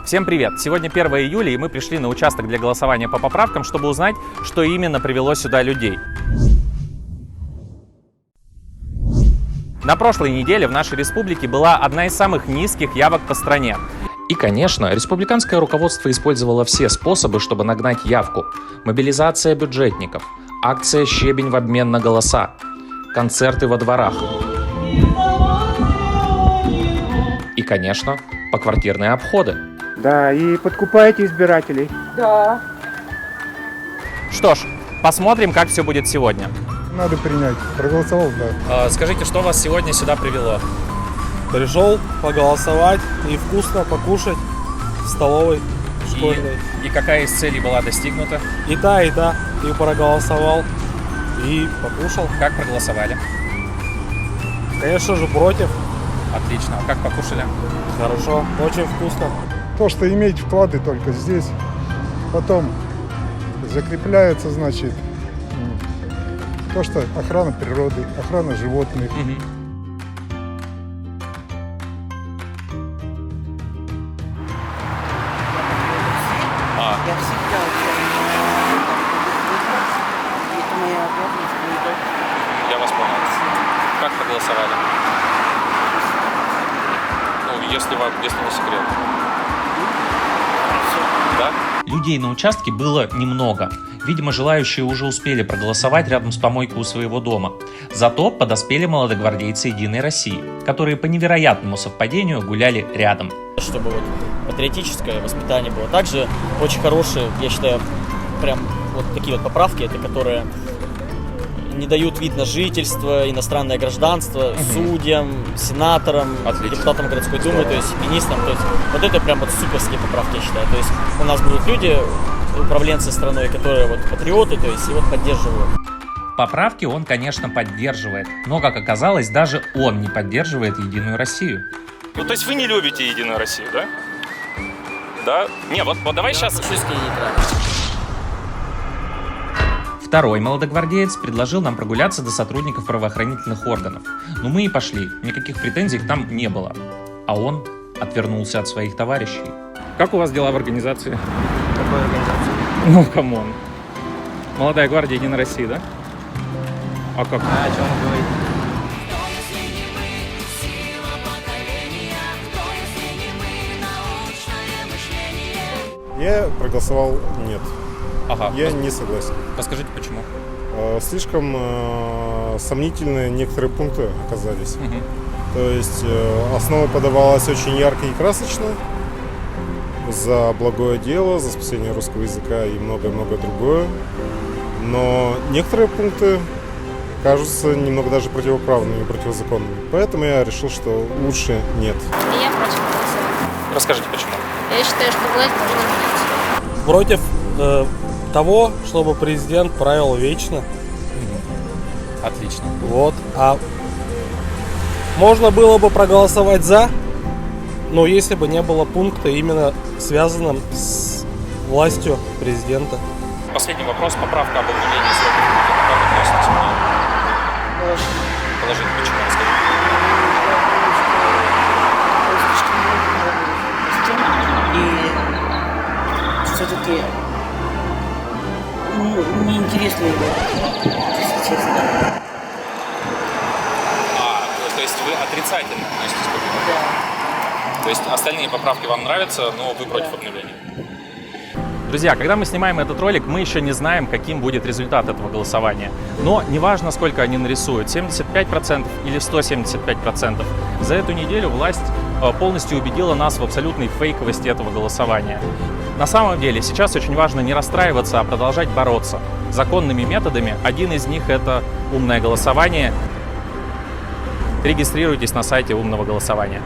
Всем привет! Сегодня 1 июля, и мы пришли на участок для голосования по поправкам, чтобы узнать, что именно привело сюда людей. На прошлой неделе в нашей республике была одна из самых низких явок по стране. И, конечно, республиканское руководство использовало все способы, чтобы нагнать явку. Мобилизация бюджетников, акция «Щебень» в обмен на голоса, концерты во дворах. И, конечно, поквартирные обходы. Да, и подкупаете избирателей. Да. Что ж, посмотрим, как все будет сегодня. Надо принять. Проголосовал, да. Скажите, что вас сегодня сюда привело? Пришел поголосовать и вкусно покушать в столовой школьной. И какая из целей была достигнута? И та. И проголосовал, и покушал. Как проголосовали? Конечно же, против. Отлично. А как покушали? Хорошо, очень вкусно. То, что иметь вклады только здесь, потом закрепляется, значит, то, что охрана природы, охрана животных. Я всегда участвую. Это моя обязанность. Я вас понял. Как проголосовали? Ну, если не секрет. Да? Людей на участке было немного. Видимо, желающие уже успели проголосовать рядом с помойкой у своего дома. Зато подоспели молодогвардейцы «Единой России», которые по невероятному совпадению гуляли рядом. Чтобы вот патриотическое воспитание было. Также очень хорошие, я считаю, прям вот такие вот поправки, это которые не дают вид на жительство, иностранное гражданство судьям, сенаторам, депутатам городской думы, то есть министрам. То есть вот это прям вот суперские поправки, я считаю. То есть у нас будут люди, управленцы страной, которые вот патриоты, то есть и вот поддерживают. Поправки он, конечно, поддерживает, но, как оказалось, даже он не поддерживает «Единую Россию». Ну, то есть вы не любите «Единую Россию», да? Да? Не, вот давай сейчас... Второй молодогвардеец предложил нам прогуляться до сотрудников правоохранительных органов. Но мы и пошли, никаких претензий к нам не было. А он отвернулся от своих товарищей. Как у вас дела в организации? Какой организации? Ну, камон. Молодая гвардия «Единой России», да? А как? А о чем вы говорите? Я проголосовал нет. Ага. Я не согласен. Расскажите, почему? Слишком сомнительные некоторые пункты оказались. То есть основа подавалась очень ярко и красочно. За благое дело, за спасение русского языка и многое-многое другое. Но некоторые пункты кажутся немного даже противоправными и противозаконными. Поэтому я решил, что лучше нет. Я против голосования. Расскажите, почему? Я считаю, что власть должна быть. Против того, чтобы президент правил вечно. Отлично. Вот. А можно было бы проголосовать за, но если бы не было пункта именно связанным с властью президента. Последний вопрос. Поправка об объявлении сроков. Как относитесь к ней? Положительно. Почему? Расскажите. И все-таки неинтересно его, если честно. То есть вы отрицательно относитесь к объявлению? Да. То есть остальные поправки вам нравятся, но вы против объявления? Друзья, когда мы снимаем этот ролик, мы еще не знаем, каким будет результат этого голосования. Но неважно, сколько они нарисуют, 75% или 175%, за эту неделю власть полностью убедила нас в абсолютной фейковости этого голосования. На самом деле сейчас очень важно не расстраиваться, а продолжать бороться законными методами. Один из них — это умное голосование. Регистрируйтесь на сайте умного голосования.